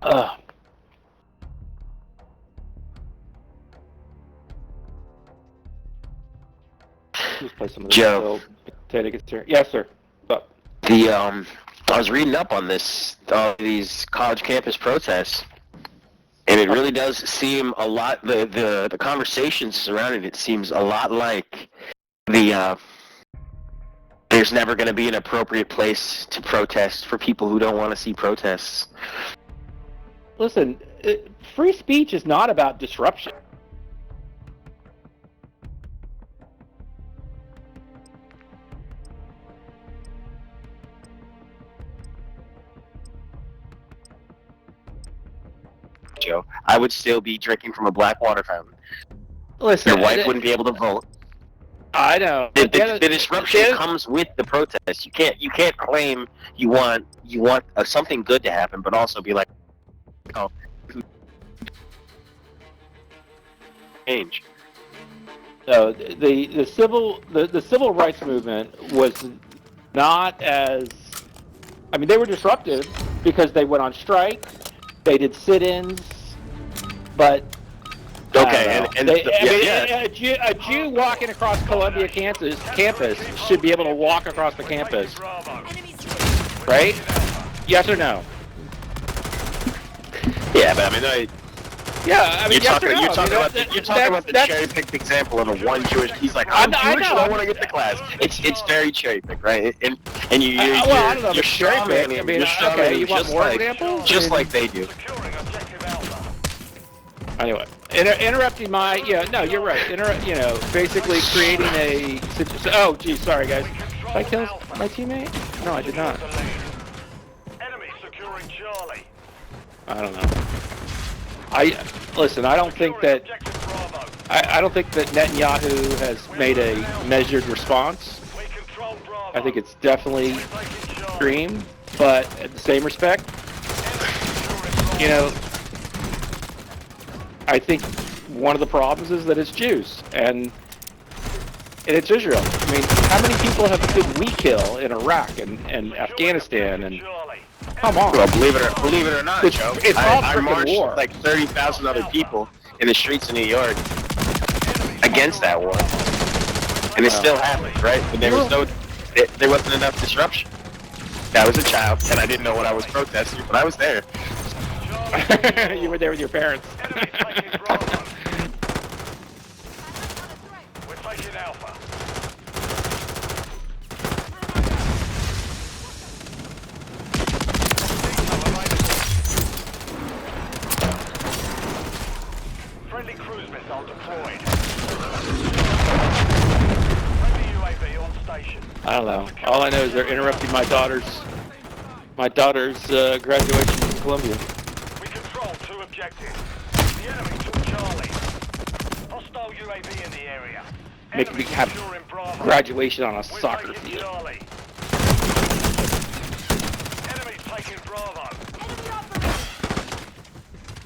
Uh, just play some of this Joe. potato here. Yes, sir. What's up? I was reading up on these college campus protests, and it really does seem a lot. The conversations surrounding it seems a lot like there's never going to be an appropriate place to protest for people who don't want to see protests. Listen, free speech is not about disruption. Joe, I would still be drinking from a black water fountain. Listen, Your wife wouldn't be able to vote. I know. The disruption comes with the protest. You can't claim you want something good to happen, but also be like, oh, change. So the civil rights movement was not as, I mean, they were disruptive because they went on strike, they did sit-ins, but okay, a Jew walking across Columbia campus should be able to walk across the campus, right? Yes or no? Yeah, but I mean, you're talking about the cherry-picked example of a one Jewish. He's like, I'm Jewish, I want to get the class. It's very cherry-picked, right? And you're cherry-picked. I mean, okay, you want more examples? Just like they do. Anyway, interrupting my, no, you're right. Basically creating a, oh, geez, sorry, guys. Did I kill my teammate? No, I did not. Enemy securing Charlie. I don't know. Listen, I don't think that Netanyahu has made a measured response. I think it's definitely extreme, but at the same respect, I think one of the problems is that it's Jews and it's Israel. I mean, how many people did we kill in Iraq and Afghanistan and come on? Well, believe it or not, Joe, it's all I freaking marched war. with like 30,000 other people in the streets of New York against that war, and it still happened, right? But there wasn't enough disruption. I was a child, and I didn't know what I was protesting, but I was there. You were there with your parents. We're taking Alpha. Friendly cruise missile deployed. Friendly UAV on station. I don't know. All I know is they're interrupting my daughter's graduation from Columbia. We control 2 objectives. The enemy took Charlie. Hostile UAV in the area. Making me have Securing Bravo. graduation on a We're soccer taking field. Charlie. Enemy's taking Bravo.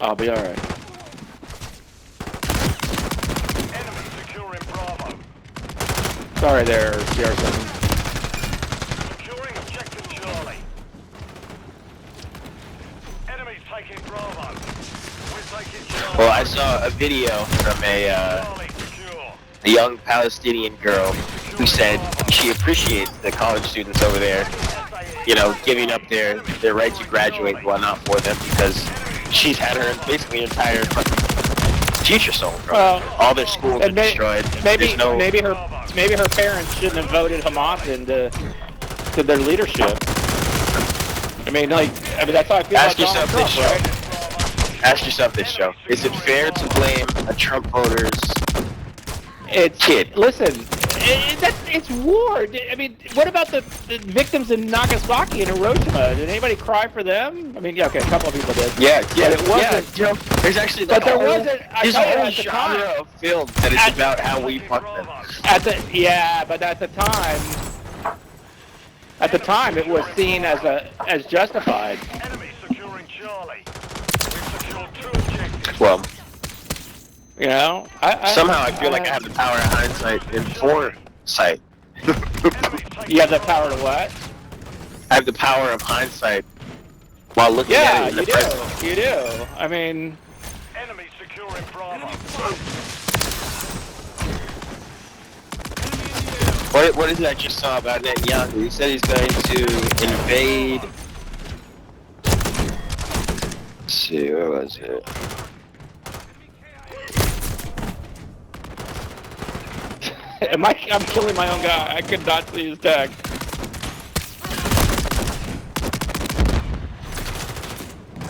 I'll be alright. Enemy securing Bravo. Sorry there, CR7. Securing objective Charlie. Enemy's taking Bravo. We're taking Charlie. Well, I saw a video from Charlie secure. a young Palestinian girl who said she appreciates the college students over there, giving up their right to graduate and whatnot for them because she's had her basically entire future stolen from her. All their schools are destroyed. Maybe her parents shouldn't have voted Hamas into their leadership. I mean, that's how I feel about Donald Trump, right? Ask yourself this, Joe. Is it fair to blame a Trump voter's kid? Listen, it's war. I mean, what about the victims in Nagasaki and Hiroshima? Did anybody cry for them? I mean, yeah, okay, a couple of people did. Yeah, but it wasn't. Joe, there's actually But there wasn't. There's a whole genre of film that is about how we fuck them. But at the time, it was seen as justified. Enemy securing Charlie. We've secured 2 objectives. Well, Somehow I feel like I have the power of hindsight and foresight. You have the power to what? I have the power of hindsight while looking Yeah, at it in the you present. do. You do. I mean, Enemy securing Bravo. What is it I just saw about Netanyahu? He said he's going to invade. Let's see, where was it? I'm killing my own guy. I could not see his tag.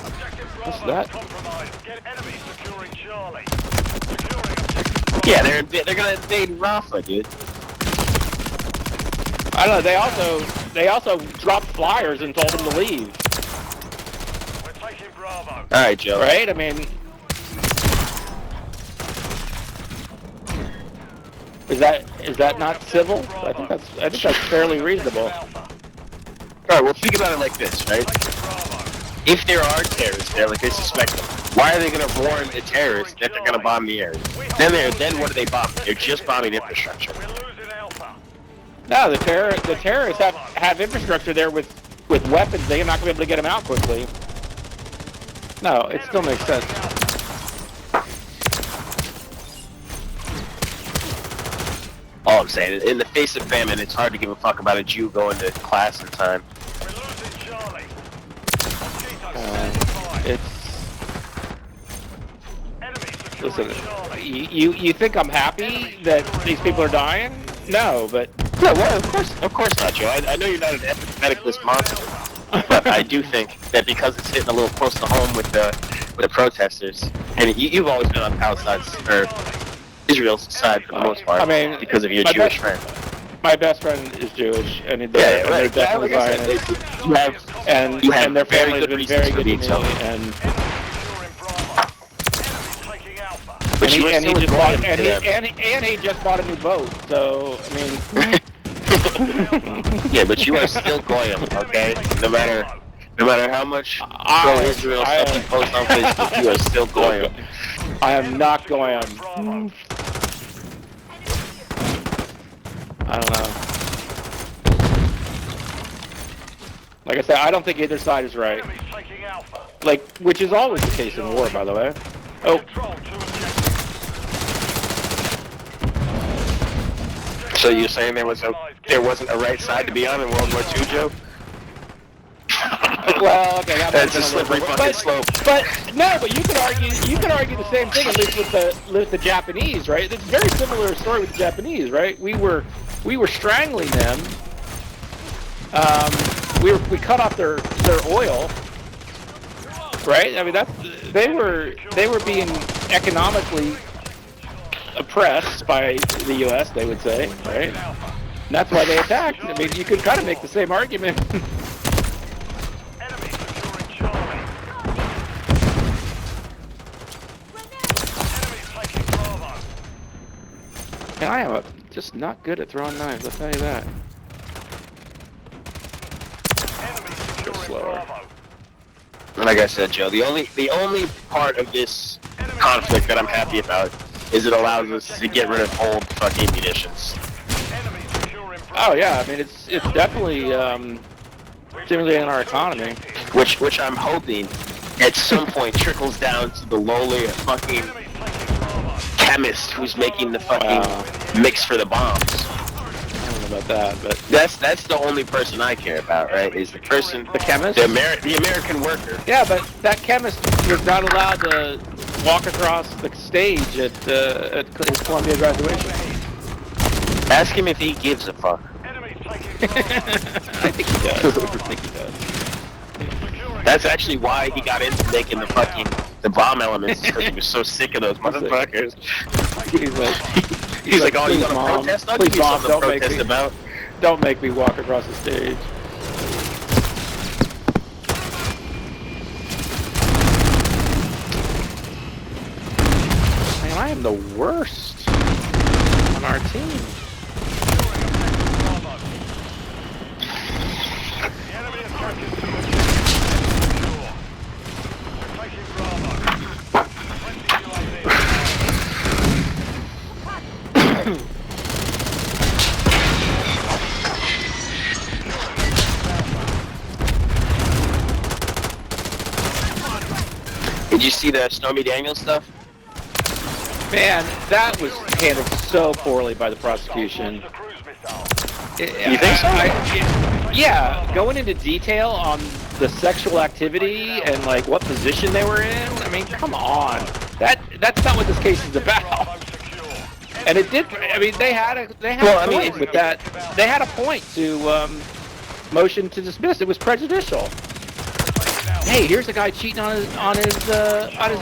Objective What's Bravo that? compromised. Get enemy securing Charlie. Securing objective Bravo. Yeah, they're gonna invade Rafah, dude. I don't know. They also dropped flyers and told him to leave. We're taking Bravo. All right, Joe. Right? I mean, is that not civil? I think that's fairly reasonable. Alpha. All right, well, think about it like this, right? Taking Bravo. If there are terrorists there, like they suspect them, why are they going to warn the terrorists that they're going to bomb the area? Then what are they bombing? They're just bombing infrastructure. We're losing Alpha. No, the terrorists have infrastructure there with weapons. They're not going to be able to get them out quickly. No, it still makes sense. All I'm saying is, in the face of famine, it's hard to give a fuck about a Jew going to class in time. We're losing Charlie. Mosquito standing by. It's Enemy securing listen. Charlie. You think I'm happy that these people are dying? No, but No, well, of course not, Joe. I know you're not an empatheticless monster, but I do think that because it's hitting a little close to home with the protesters, and you've always been on Palestine's or Israel's side for the most part, I mean, because of your my Jewish best- friend. my best friend is Jewish, and Yeah, they're right. definitely Like I Zionists. said, you have And you have and their very family's good been reasons very for good to being me. so. And Enemy securing Bravo. Enemy taking Alpha. But you were and he still just loyal bought to and them. he just bought a new boat. So I mean, Yeah, but you are still Goyim, okay? No matter how much pro-Israel I- stuff you post on Facebook, you are still Goyim. I am not going. Bravo. I don't know. Like I said, I don't think either side is right. Enemy taking Alpha. Like, which is always the case in war, by the way. Oh, Control to objective. So you're saying there wasn't a right side to be on in World War II, Joe? well, okay, that That's might a have been slippery little- fucking slope. But no, but you could argue the same thing at least with the Japanese, right? It's a very similar story with the Japanese, right? We were strangling them. We cut off their oil, right? I mean they were being economically oppressed by the U.S. They would say, right? And that's why they attacked. I mean, you could kind of make the same argument. Enemy securing Charlie. Enemy taking Bravo. And I am just not good at throwing knives, I'll tell you that. Enemy securing slower. Bravo. Like I said, Joe, the only part of this conflict that I'm happy about is it allows us to get rid of old fucking munitions. Enemy securing Bravo. Oh yeah, I mean it's definitely stimulating our economy. Which I'm hoping at some point trickles down to the lowly fucking Enemy taking Bravo. chemist who's making the fucking mix for the bombs. I don't know about that, but That's the only person I care about, right? Is the person, the chemist. the American worker. Yeah, but that chemist was not allowed to walk across the stage at his Columbia graduation. Ask him if he gives a fuck. Enemy taking Bravo. I think he does. I think he does. Securing That's actually why he got into making the bomb elements, because he was so sick of those motherfuckers. He's like, oh, you "Please, want to Mom, protest? I'll please, give you Mom, something to don't make protest me- about. Don't make me walk across the stage. Man, I am the worst on our team. Bravo. The enemy approaches to objective. Secure. We're taking Bravo. 20 UAV. Did you see the Stormy Daniels stuff? Man, that was handled so poorly by the prosecution. The cruise missile. You think so? Yeah, going into detail on the sexual activity and like what position they were in. I mean, come on. That's not what this case is about. Bravo secure. And it did. I mean, they had a Well, I point mean, with that. They had a point to motion to dismiss. It was prejudicial. Hey, here's a guy cheating on his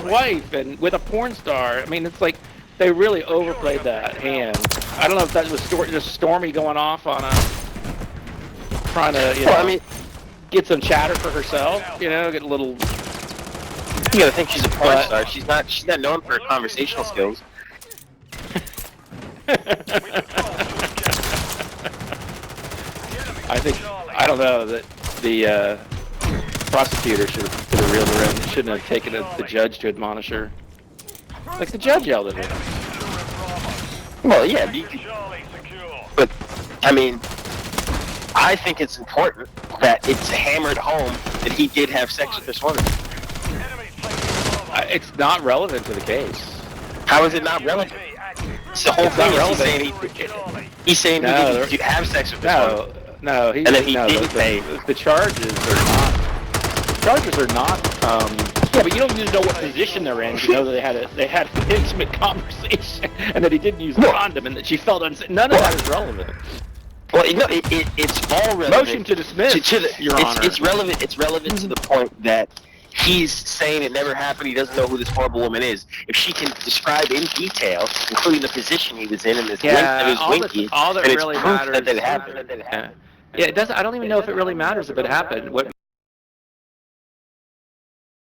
wife and with a porn star. I mean, it's like they really overplayed that hand. I don't know if that was just Stormy going off on trying to, Well, I mean, get some chatter for herself. You know, get a little. you gotta think she's a porn star. She's not known for her conversational skills. I don't know that the prosecutor should have reeled her in. Shouldn't have taken the judge to admonish her. Like the judge yelled at her. Well, yeah, Charlie secure. but I mean, I think it's important that it's hammered home that he did have sex with this woman. Enemies taking Bravo. It's not relevant to the case. How is it not relevant? UAV active. It's the whole It's not thing. relevant. Charlie. He's saying No, he did have sex with this woman. No, he And then he no, didn't pay. the charges are not. Charges are not. Yeah, but you don't need to know what position they're in to know that they had an intimate conversation and that he didn't use a condom and that she felt unsafe. None of that is relevant. Well, no, it's all relevant. Motion to dismiss, Your Honor. It's relevant. It's relevant to the point that he's saying it never happened. He doesn't know who this horrible woman is. If she can describe in detail, including the position he was in and his length of his winky, all that then it's really proof matters. that it happened. Yeah, it doesn't. I don't even know if it really matters if it happened. What